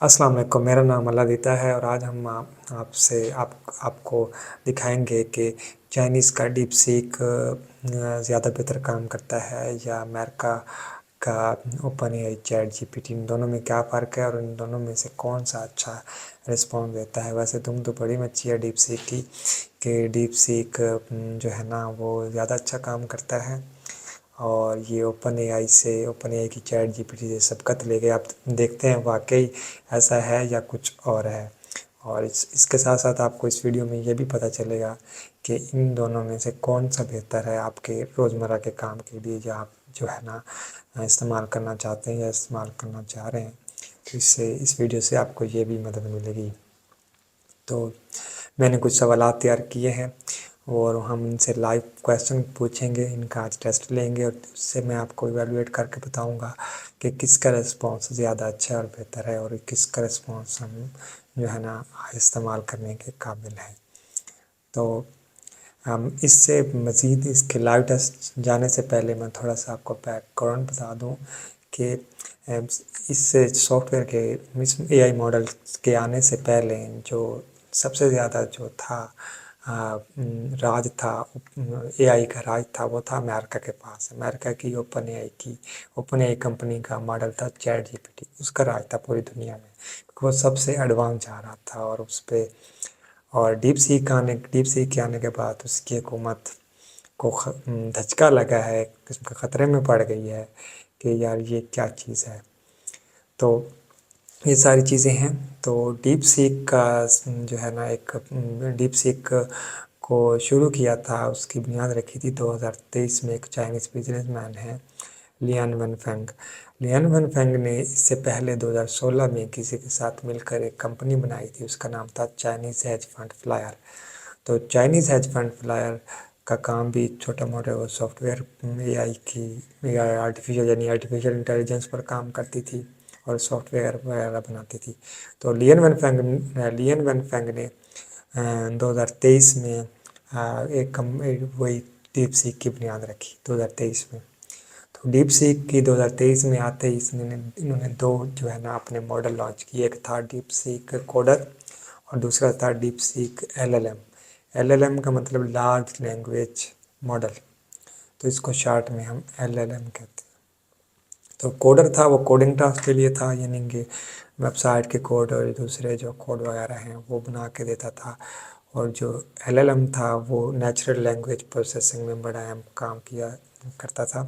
अस्सलाम वालेकुम, मेरा नाम अल्लादीता है और आज हम आपको दिखाएंगे कि चाइनीज़ का डीप सीक ज़्यादा बेहतर काम करता है या अमेरिका का ओपन एआई चैट जीपीटी। इन दोनों में क्या फ़र्क है और इन दोनों में से कौन सा अच्छा रिस्पॉन्स देता है। वैसे तुम तो बड़ी मच्छी है डीप सीक की, कि डीप सीक जो है ना वो ज़्यादा अच्छा काम करता है और ये ओपन एआई की चैट जीपीटी से सबकत ले गए। आप देखते हैं वाकई ऐसा है या कुछ और है। और इसके साथ साथ आपको इस वीडियो में ये भी पता चलेगा कि इन दोनों में से कौन सा बेहतर है आपके रोज़मर्रा के काम के लिए, या आप जो है ना इस्तेमाल करना चाहते हैं या इस्तेमाल करना चाह रहे हैं। तो इस वीडियो से आपको ये भी मदद मिलेगी। तो मैंने कुछ सवालात तैयार किए हैं और हम इनसे लाइव क्वेश्चन पूछेंगे, इनका आज टेस्ट लेंगे और उससे मैं आपको इवैल्यूएट करके बताऊंगा कि किसका रिस्पांस ज़्यादा अच्छा और बेहतर है और किसका रिस्पांस हम जो है ना इस्तेमाल करने के काबिल है। तो हम इससे मज़ीद इसके लाइव टेस्ट जाने से पहले मैं थोड़ा सा आपको बैकग्राउंड बता दूं कि इस सॉफ्टवेयर के इस एआई मॉडल के आने से पहले जो सबसे ज़्यादा जो था राज था, एआई का राज था, वो था अमेरिका के पास। अमेरिका की ओपन एआई कंपनी का मॉडल था चैट जीपीटी, उसका राज था पूरी दुनिया में। वो सबसे एडवांस जा रहा था और उस पर और डीप सीक के आने के बाद उसकी हुकूमत को धचका लगा है, किस्म का ख़तरे में पड़ गई है कि यार ये क्या चीज़ है। तो ये सारी चीज़ें हैं। तो डीप सीक का जो है ना डीप सीक को शुरू किया था, उसकी बुनियाद रखी थी 2023 में एक चाइनीज़ बिजनेसमैन है लियान वनफेंग। लियान वनफेंग ने इससे पहले 2016 में किसी के साथ मिलकर एक कंपनी बनाई थी, उसका नाम था चाइनीज़ हेज फंड फ्लायर। तो चाइनीज़ हेज फंड फ्लायर का काम भी छोटा मोटा वो सॉफ्टवेयर आर्टिफिशियल इंटेलिजेंस पर काम करती थी और सॉफ्टवेयर वगैरह बनाती थी। तो लियन वनफेंग ने 2023 में वही डीप सीक की बुनियाद रखी 2023 में। तो डीप सीक की 2023 में आते ही इन्होंने दो जो है ना अपने मॉडल लॉन्च किए। एक था डीप सीक कोडर और दूसरा था डीप सीक एलएलएम। एलएलएम का मतलब लार्ज लैंग्वेज मॉडल, तो इसको शॉर्ट में हम एलएलएम कहते हैं। तो कोडर था वो कोडिंग टास्क के लिए था, यानी कि वेबसाइट के कोड और दूसरे जो कोड वगैरह हैं वो बना के देता था। और जो एलएलएम था वो नेचुरल लैंग्वेज प्रोसेसिंग में बड़ा अहम काम किया करता था।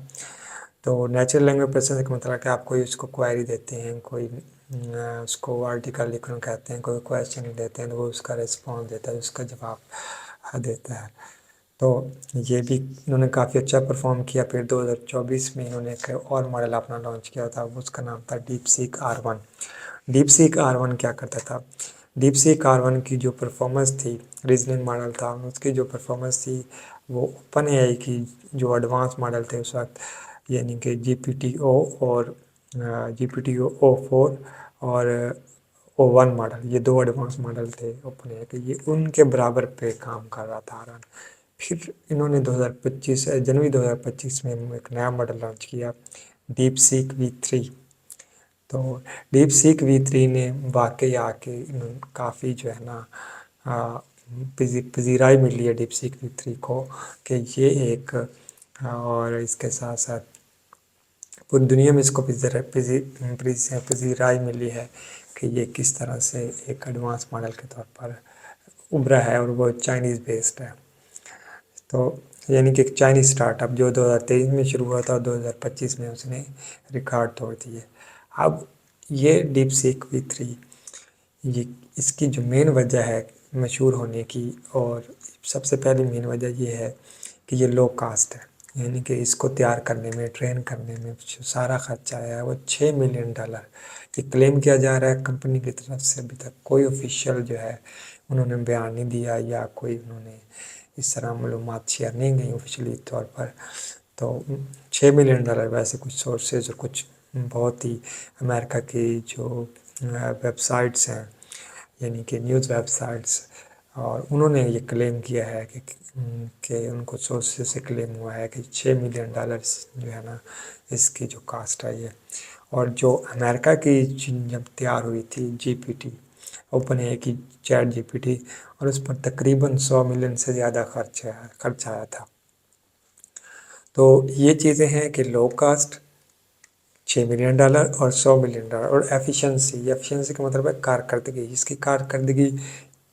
तो नेचुरल लैंग्वेज प्रोसेसिंग का मतलब कि आप कोई उसको क्वेरी देते हैं, कोई उसको आर्टिकल लिखना कहते हैं, कोई क्वेश्चन देते हैं तो वो उसका रिस्पॉन्स देता है, उसका जवाब देता है। तो ये भी इन्होंने काफ़ी अच्छा परफॉर्म किया। फिर 2024 में इन्होंने एक और मॉडल अपना लॉन्च किया था, उसका नाम था deep seek R1। Deep seek R1 क्या करता था, डीप सीक R1 की जो परफॉर्मेंस थी, रीजनिंग मॉडल था, उसकी जो परफॉर्मेंस थी वो ओपन एआई की जो एडवांस मॉडल थे उस वक्त, यानी कि GPT-O और GPT-O4 और O1 मॉडल, ये दो एडवांस मॉडल थे ओपन एआई के, ये उनके बराबर पे काम कर रहा था R1। फिर इन्होंने 2025 जनवरी 2025 में एक नया मॉडल लॉन्च किया डीप सीक V3। तो डीप सीक V3 ने वाकई आके काफ़ी जो है ना पजीराई मिली है डीप सीक V3 को कि ये एक और इसके साथ साथ पूरी दुनिया में इसको पजीराई मिली है कि ये किस तरह से एक एडवांस मॉडल के तौर पर उभरा है और वो चाइनीज़ बेस्ड है। तो यानी कि एक चाइनीज़ स्टार्टअप जो 2023 में शुरू हुआ था और 2025 में उसने रिकॉर्ड तोड़ दिए। अब ये डीप सीक V3, ये इसकी जो मेन वजह है मशहूर होने की, और सबसे पहली मेन वजह ये है कि ये लो कास्ट है, यानी कि इसको तैयार करने में, ट्रेन करने में जो सारा खर्चा आया है वो $6 मिलियन ये क्लेम किया जा रहा है कंपनी की तरफ से। अभी तक कोई ऑफिशियल जो है उन्होंने बयान नहीं दिया या कोई उन्होंने इस तरह मालूमात शेयर नहीं गई ऑफिशियली तौर पर। तो $6 मिलियन, वैसे कुछ सोर्सेज और कुछ बहुत ही अमेरिका की जो वेबसाइट्स हैं, यानी कि न्यूज़ वेबसाइट्स, और उन्होंने ये क्लेम किया है कि उनको सोर्सेज से क्लेम हुआ है कि $6 मिलियन जो है ना इसकी जो कास्ट है ये। اور جو امریکہ کی جب تیار ہوئی تھی جی پی ٹی، اوپن اے کی چیٹ جی پی ٹی، اور اس پر تقریباً 100 ملین سے زیادہ خرچ آیا تھا. تو یہ چیزیں ہیں کہ لو کاسٹ $6 ملین اور $100 ملین، اور ایفیشنسی کا مطلب ہے کارکردگی. جس کی کارکردگی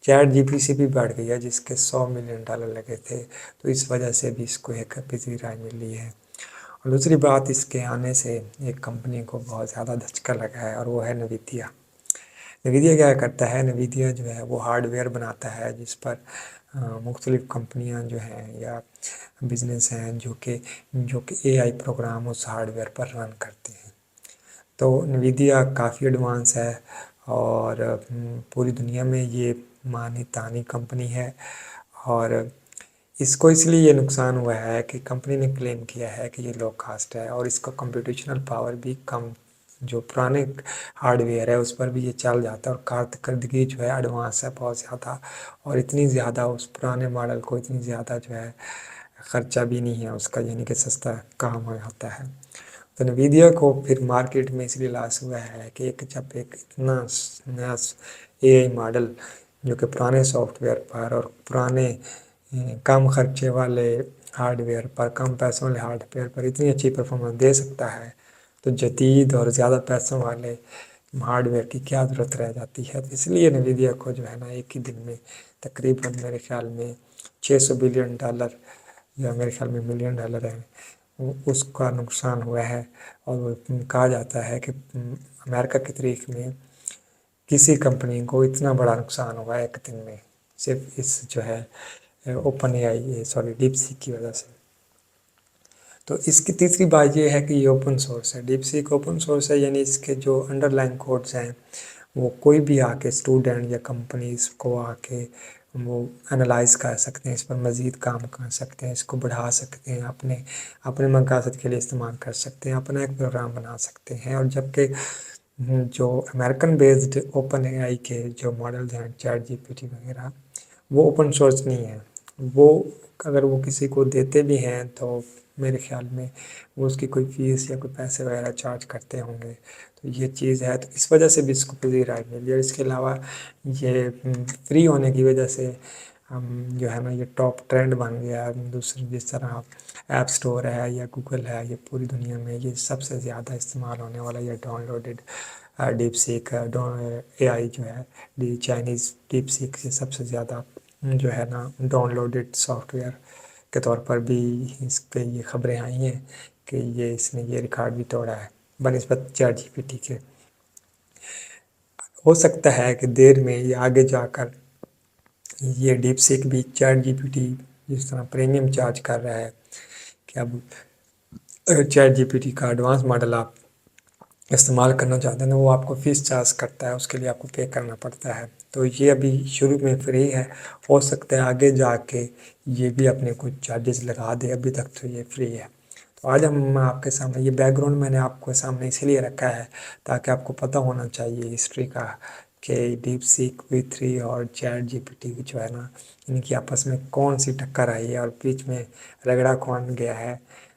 چیٹ جی پی سی بھی بڑھ گئی ہے، جس کے $100 ملین لگے تھے، تو اس وجہ سے بھی اس کو ایک پذیرائی ملی ہے. اور دوسری بات، اس کے آنے سے ایک کمپنی کو بہت زیادہ دھچکا لگا ہے، اور وہ ہے نویدیا. نویدیا کیا کرتا ہے؟ نویدیا جو ہے وہ ہارڈ ویئر بناتا ہے، جس پر مختلف کمپنیاں جو ہیں یا بزنس ہیں جو کہ اے آئی پروگرام اس ہارڈ ویئر پر رن کرتے ہیں. تو نویدیا کافی ایڈوانس ہے، اور پوری دنیا میں یہ مانی تانی کمپنی ہے. اور اس کو اس لیے یہ نقصان ہوا ہے کہ کمپنی نے کلیم کیا ہے کہ یہ لو کاسٹ ہے، اور اس کا کمپٹیشنل پاور بھی کم، جو پرانے ہارڈ ویئر ہے اس پر بھی یہ چل جاتا ہے، اور کارکردگی جو ہے ایڈوانس ہے بہت زیادہ، اور اتنی زیادہ اس پرانے ماڈل کو اتنی زیادہ جو ہے خرچہ بھی نہیں ہے اس کا، یعنی کہ سستا کام ہو جاتا ہے. تو نویدیا کو پھر مارکیٹ میں اس لیے لاس ہوا ہے کہ جب ایک اتنا نیا اے آئی ماڈل جو کہ پرانے سافٹ ویئر پر اور پرانے کم خرچے والے ہارڈ ویئر پر، کم پیسوں والے ہارڈ ویئر پر اتنی اچھی پرفارمنس دے سکتا ہے، تو جدید اور زیادہ پیسوں والے ہارڈ ویئر کی کیا ضرورت رہ جاتی ہے. تو اس لیے نویدیا کو جو ہے نا ایک ہی دن میں تقریباً میرے خیال میں $600 بلین، یا میرے خیال میں $1 ملین ہے، اس کا نقصان ہوا ہے. اور کہا جاتا ہے کہ امریکہ کی تاریخ میں کسی کمپنی کو اتنا بڑا نقصان ہوا ہے ایک دن میں، صرف اس جو ہے اوپن اے آئی ڈیپ سیک کی وجہ سے. تو اس کی تیسری بات یہ ہے کہ یہ اوپن سورس ہے. ڈیپ سیک اوپن سورس ہے، یعنی اس کے جو انڈر لائن کوڈز ہیں وہ کوئی بھی آ کے اسٹوڈنٹ یا کمپنیز کو آ کے وہ انالائز کر سکتے ہیں، اس پر مزید کام کر سکتے ہیں، اس کو بڑھا سکتے ہیں، اپنے مقاصد کے لیے استعمال کر سکتے ہیں، اپنا ایک پروگرام بنا سکتے ہیں. اور جبکہ جو امریکن بیسڈ اوپن اے آئی کے جو ماڈلز ہیں چیٹ جی پی ٹی وغیرہ، وہ اوپن سورس نہیں ہیں. وہ اگر وہ کسی کو دیتے بھی ہیں تو میرے خیال میں وہ اس کی کوئی فیس یا کوئی پیسے وغیرہ چارج کرتے ہوں گے. تو یہ چیز ہے، تو اس وجہ سے بھی اس کو پذیرائی ملی. اور اس کے علاوہ یہ فری ہونے کی وجہ سے جو ہے نا یہ ٹاپ ٹرینڈ بن گیا. دوسری جس طرح ایپ اسٹور ہے یا گوگل ہے، یہ پوری دنیا میں یہ سب سے زیادہ استعمال ہونے والا یہ ڈاؤن لوڈڈ ڈیپ سیک اے آئی جو ہے چائنیز ڈیپ سیک سے سب سے زیادہ جو ہے نا ڈاؤن لوڈڈ سافٹ ویئر کے طور پر بھی اس کے یہ خبریں آئی ہیں کہ اس نے یہ ریکارڈ بھی توڑا ہے بنسبت چیٹ جی پی ٹی کے. ہو سکتا ہے کہ دیر میں یہ آگے جا کر یہ ڈیپ سیک بھی چیٹ جی پی ٹی جس طرح پریمیم چارج کر رہا ہے کہ اب چیٹ جی پی ٹی کا ایڈوانس ماڈل آپ استعمال کرنا چاہتے ہیں، وہ آپ کو فیس چارج کرتا ہے، اس کے لیے آپ کو پے کرنا پڑتا ہے. تو یہ ابھی شروع میں فری ہے، ہو سکتا ہے آگے جا کے یہ بھی اپنے کچھ چارجز لگا دے. ابھی تک تو یہ فری ہے. تو آج ہم آپ کے سامنے یہ بیک گراؤنڈ میں نے آپ کو سامنے اسی لیے رکھا ہے تاکہ آپ کو پتہ ہونا چاہیے ہسٹری کا کہ ڈیپ سیک V3 اور چیٹ جی پی ٹی جو ہے نا ان کی آپس میں کون سی ٹکر آئی ہے اور بیچ میں رگڑا کون گیا ہے.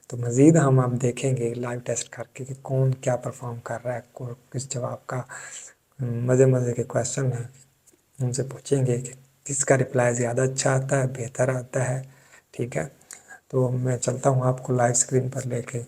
تو مزید ہم اب دیکھیں گے لائیو ٹیسٹ کر کے کہ کون کیا پرفارم کر رہا ہے، کس جواب کا مزے کے کویشچن ہیں ان سے پوچھیں گے کہ کس کا رپلائی زیادہ اچھا آتا ہے، بہتر آتا ہے. ٹھیک ہے، تو میں چلتا ہوں آپ کو لائیو اسکرین پر لے کے.